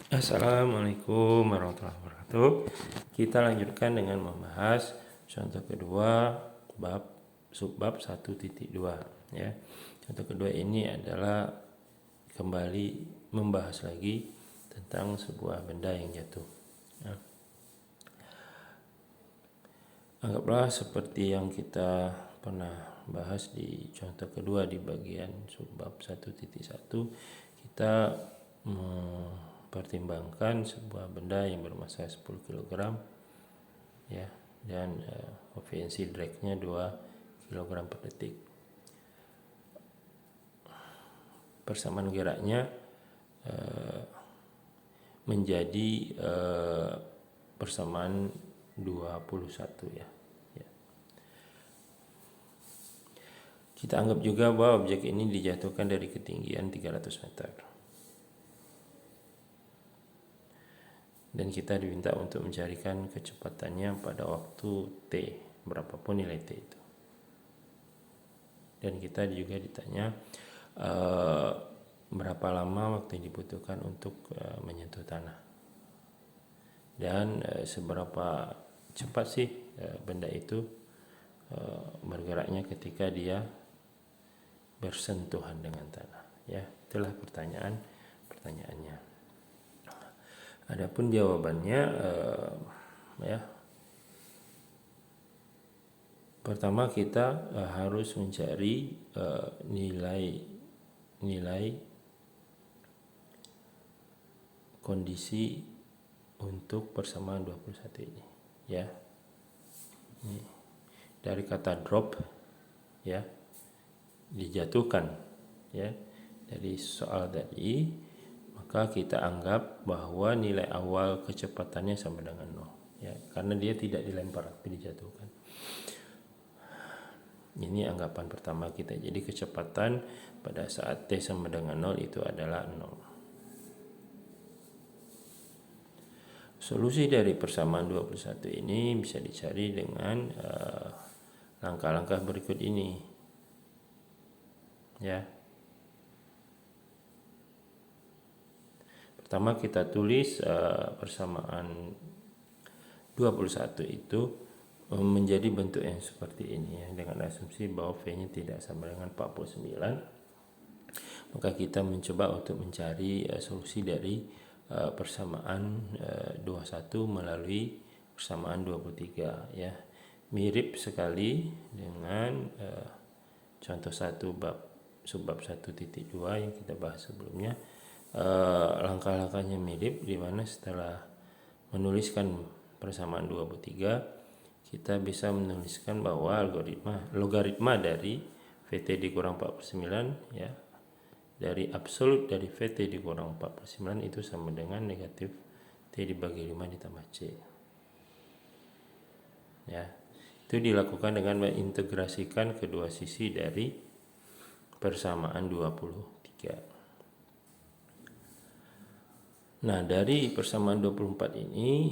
Assalamualaikum warahmatullahi wabarakatuh. Kita lanjutkan dengan membahas contoh kedua subbab 1.2 ya. Contoh kedua ini adalah kembali membahas lagi tentang sebuah benda yang jatuh. Ya. Anggaplah seperti yang kita pernah bahas di contoh kedua di bagian subbab 1.1, kita pertimbangkan sebuah benda yang bermassa 10 kg ya, dan efisiensi dragnya 2 kg per detik. Persamaan geraknya menjadi persamaan 21 ya. Kita anggap juga bahwa objek ini dijatuhkan dari ketinggian 300 meter. Dan kita diminta untuk mencarikan kecepatannya pada waktu T, berapapun nilai T itu. Dan kita juga ditanya berapa lama waktu yang dibutuhkan untuk menyentuh tanah. Dan seberapa cepat sih benda itu bergeraknya ketika dia bersentuhan dengan tanah. Ya, itulah pertanyaannya. Adapun jawabannya ya. Pertama kita harus mencari nilai kondisi untuk persamaan 21 ini ya. Ini dari kata drop ya, dijatuhkan ya, dari soal tadi, maka kita anggap bahwa nilai awal kecepatannya sama dengan 0 ya, karena dia tidak dilempar tapi dijatuhkan. Ini anggapan pertama kita. Jadi kecepatan pada saat T sama dengan 0 itu adalah 0. Solusi dari persamaan 21 ini bisa dicari dengan langkah-langkah berikut ini ya. Pertama kita tulis persamaan 21 itu menjadi bentuk yang seperti ini ya, dengan asumsi bahwa V-nya tidak sama dengan 49. Maka kita mencoba untuk mencari solusi dari persamaan 21 melalui persamaan 23 ya. Mirip sekali dengan contoh 1 subbab 1.2 yang kita bahas sebelumnya. Langkah-langkahnya mirip, di mana setelah menuliskan persamaan 23 kita bisa menuliskan bahwa logaritma dari VT dikurang 49 ya, dari absolut dari VT dikurang 49 itu sama dengan negatif T dibagi 5 ditambah C ya. Itu dilakukan dengan mengintegrasikan kedua sisi dari persamaan 23. Nah, dari persamaan 24 ini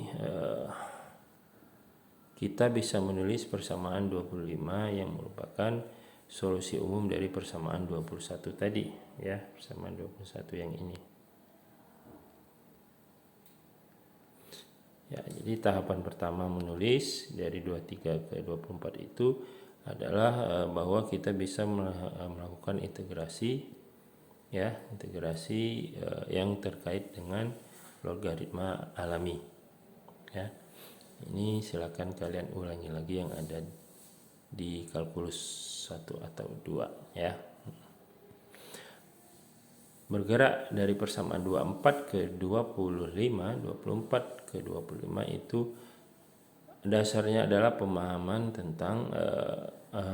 kita bisa menulis persamaan 25 yang merupakan solusi umum dari persamaan 21 tadi ya, persamaan 21 yang ini. Ya, jadi tahapan pertama menulis dari 23 ke 24 itu adalah bahwa kita bisa melakukan integrasi ya, integrasi yang terkait dengan logaritma alami ya. Ini silakan kalian ulangi lagi yang ada di kalkulus 1 atau 2 ya. Bergerak dari persamaan 24 ke 25, 24 ke 25 itu dasarnya adalah pemahaman tentang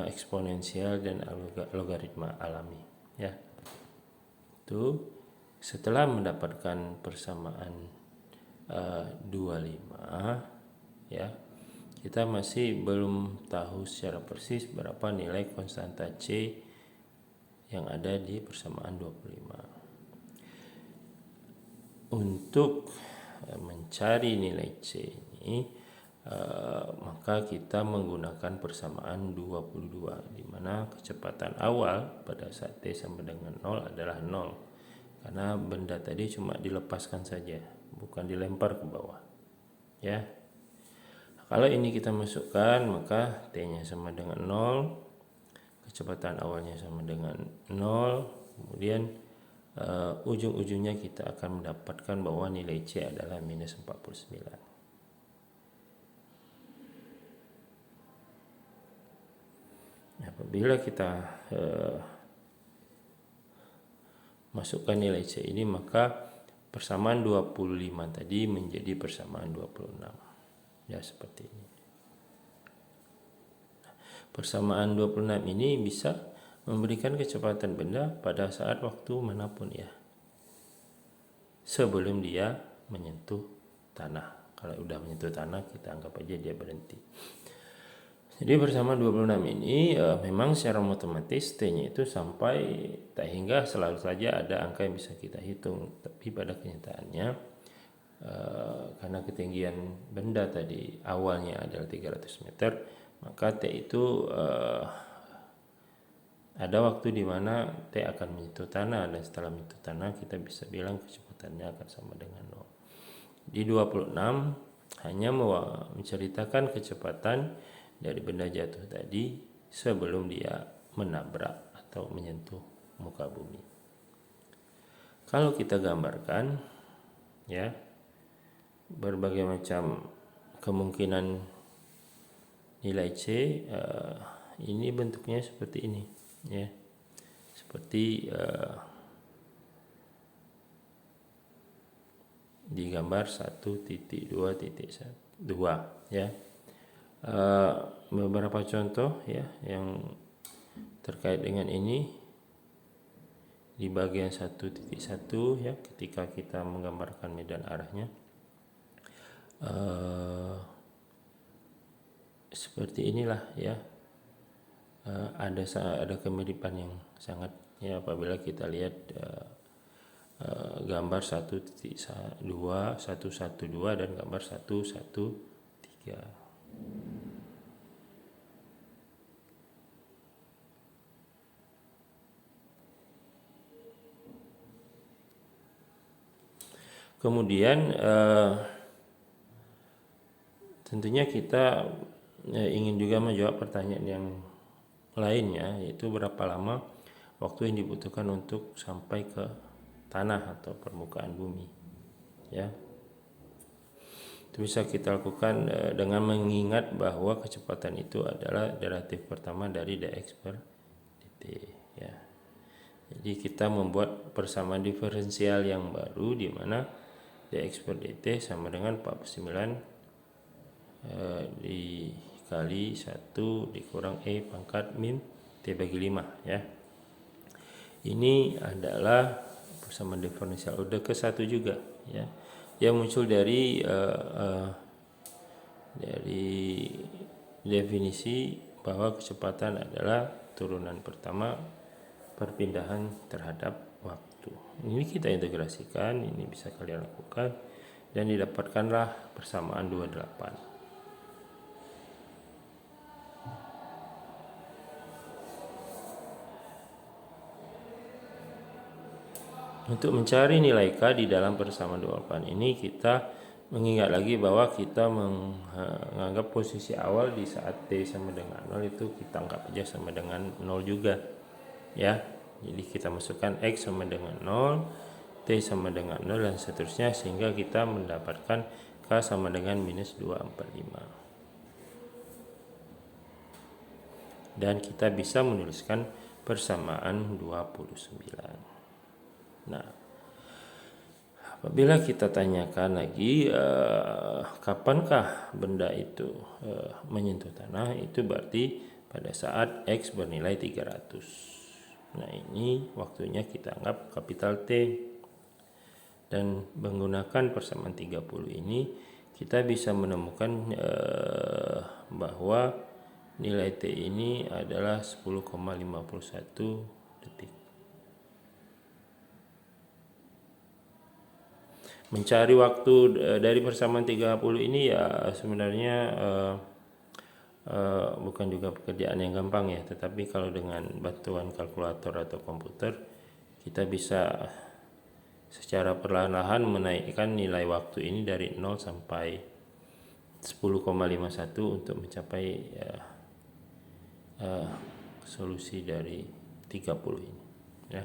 eksponensial dan logaritma alami ya. Itu setelah mendapatkan persamaan 25 ya, kita masih belum tahu secara persis berapa nilai konstanta C yang ada di persamaan 25. Untuk mencari nilai C ini maka kita menggunakan persamaan 22, di mana kecepatan awal pada saat T sama dengan 0 adalah 0, karena benda tadi cuma dilepaskan saja, bukan dilempar ke bawah. Ya. Kalau ini kita masukkan, maka T-nya sama dengan 0, kecepatan awalnya sama dengan 0, kemudian ujung-ujungnya kita akan mendapatkan bahwa nilai C adalah minus 49. Apabila kita masukkan nilai C ini, maka persamaan 25 tadi menjadi persamaan 26. Ya, seperti ini. Persamaan 26 ini bisa memberikan kecepatan benda pada saat waktu manapun ya, sebelum dia menyentuh tanah. Kalau udah menyentuh tanah, kita anggap aja dia berhenti. Jadi persamaan 26 ini memang secara matematis T-nya itu sampai tak hingga selalu saja ada angka yang bisa kita hitung. Tapi pada kenyataannya karena ketinggian benda tadi awalnya adalah 300 meter, maka T itu ada waktu di mana T akan menyentuh tanah, dan setelah menyentuh tanah kita bisa bilang kecepatannya akan sama dengan 0. Di 26 hanya menceritakan kecepatan dari benda jatuh tadi sebelum dia menabrak atau menyentuh muka bumi. Kalau kita gambarkan ya, berbagai macam kemungkinan nilai C, ini bentuknya seperti ini ya, seperti di gambar 1.2.2 ya. Beberapa contoh ya yang terkait dengan ini di bagian 1.1 ya, ketika kita menggambarkan medan arahnya seperti inilah ya. Ada kemiripan yang sangat ya apabila kita lihat gambar 1.2, 112 dan gambar 113. Kemudian tentunya kita ingin juga menjawab pertanyaan yang lainnya, yaitu berapa lama waktu yang dibutuhkan untuk sampai ke tanah atau permukaan bumi ya. Itu bisa kita lakukan dengan mengingat bahwa kecepatan itu adalah derivatif pertama dari dx per dt ya. Jadi kita membuat persamaan diferensial yang baru di mana dx per dt sama dengan 49 dikali 1 dikurang E pangkat min T bagi 5 ya. Ini adalah persamaan diferensial order ke-1 juga ya, yang muncul dari definisi bahwa kecepatan adalah turunan pertama perpindahan terhadap waktu. Ini kita integrasikan, ini bisa kalian lakukan dan didapatkanlah persamaan 28. Untuk mencari nilai K di dalam persamaan 28 ini, kita mengingat lagi bahwa kita menganggap posisi awal di saat T sama dengan 0 itu kita anggap aja sama dengan 0 juga ya. Jadi kita masukkan X sama dengan 0, T sama dengan 0 dan seterusnya, sehingga kita mendapatkan K sama dengan minus 245. Dan kita bisa menuliskan persamaan 29. Nah, apabila kita tanyakan lagi kapankah benda itu menyentuh tanah, itu berarti pada saat X bernilai 300. Nah, ini waktunya kita anggap kapital T. Dan menggunakan persamaan 30 ini kita bisa menemukan bahwa nilai T ini adalah 10,51 detik. Mencari waktu dari persamaan 30 ini ya sebenarnya bukan juga pekerjaan yang gampang ya, tetapi kalau dengan bantuan kalkulator atau komputer kita bisa secara perlahan-lahan menaikkan nilai waktu ini dari 0 sampai 10,51 untuk mencapai solusi dari 30 ini ya.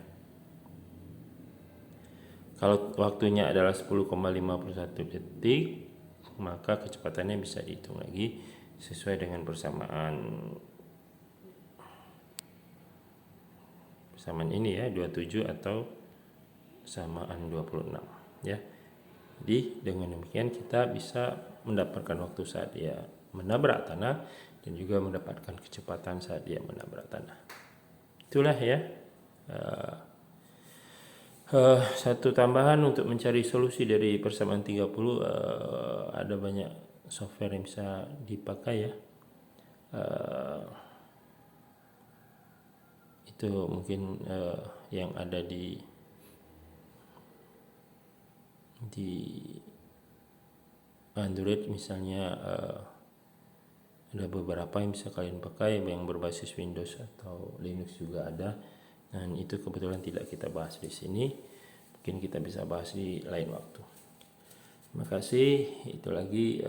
Kalau waktunya adalah 10,51 detik, maka kecepatannya bisa dihitung lagi sesuai dengan persamaan ini ya, 27 atau samaan 26 ya. Jadi dengan demikian kita bisa mendapatkan waktu saat dia menabrak tanah dan juga mendapatkan kecepatan saat dia menabrak tanah. Itulah ya satu tambahan untuk mencari solusi dari persamaan 30. Ada banyak software yang bisa dipakai ya. Itu mungkin yang ada di Android misalnya, ada beberapa yang bisa kalian pakai yang berbasis Windows atau Linux juga ada, dan itu kebetulan tidak kita bahas di sini, mungkin kita bisa bahas di lain waktu. Terima kasih. Itu lagi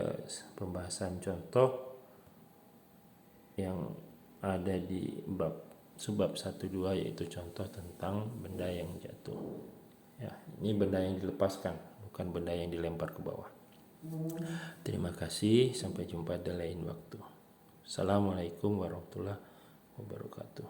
pembahasan contoh yang ada di subbab 1-2, yaitu contoh tentang benda yang jatuh ya. Ini benda yang dilepaskan, bukan benda yang dilempar ke bawah. Terima kasih, sampai jumpa di lain waktu. Assalamualaikum warahmatullahi wabarakatuh.